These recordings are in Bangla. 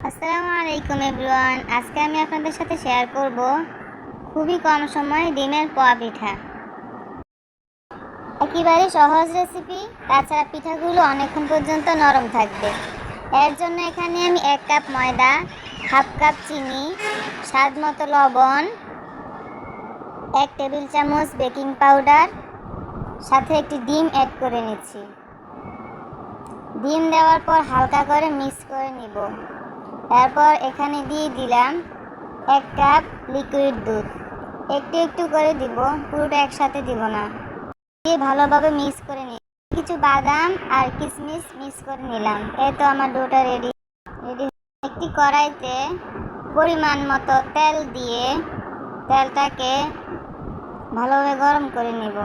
আসসালামু আলাইকুম এভরিওয়ান। আজকে আমি আপনাদের সাথে শেয়ার করব খুবই কম সময়ে ডিমের পোয়া পিঠা। একেবারে সহজ রেসিপি, তাছাড়া পিঠাগুলো অনেকক্ষণ পর্যন্ত নরম থাকবে। এর জন্য এখানে আমি 1 কাপ ময়দা, হাফ কাপ চিনি, স্বাদ মতো লবণ, 1 টেবিল চামচ বেকিং পাউডার, সাথে একটি ডিম অ্যাড করে নিচ্ছি। ডিম দেওয়ার পর হালকা করে মিক্স করে নিব। এরপর এখানে দিয়ে দিলাম 1 কাপ লিকুইড দুধ। একটু একটু করে দিব, পুরোটা একসাথে দিব না। দিয়ে ভালোভাবে মিক্স করে নিই। কিছু বাদাম আর কিশমিশ মিক্স করে নিলাম। এই তো আমার ডোটা রেডি। একটি কড়াইতে পরিমাণ মতো তেল দিয়ে তেলটাকে ভালোভাবে গরম করে নিব।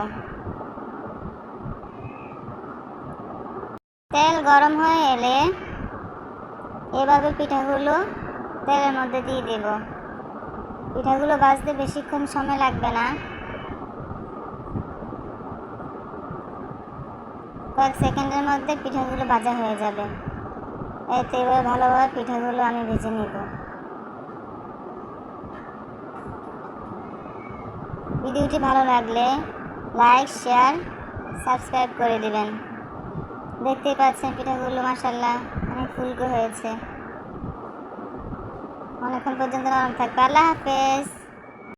তেল গরম হয়ে এলে এভাবে পিঠাগুলো তেলের মধ্যে দিয়ে দেব। পিঠাগুলো ভাজতে বেশিক্ষণ সময় লাগবে না, কয়েক সেকেন্ডের মধ্যে পিঠাগুলো ভাজা হয়ে যাবে। এতে এবার ভালোভাবে পিঠাগুলো আমি ভেজে নিব। ভিডিওটি ভালো লাগলে লাইক, শেয়ার, সাবস্ক্রাইব করে দিবেন। দেখতেই পাচ্ছেন পিঠাগুলো মাশাআল্লাহ অনেক ফুলকো হয়েছে। অনেকক্ষণ পর্যন্ত নরম থাকবে। আল্লাহ হাফেজ।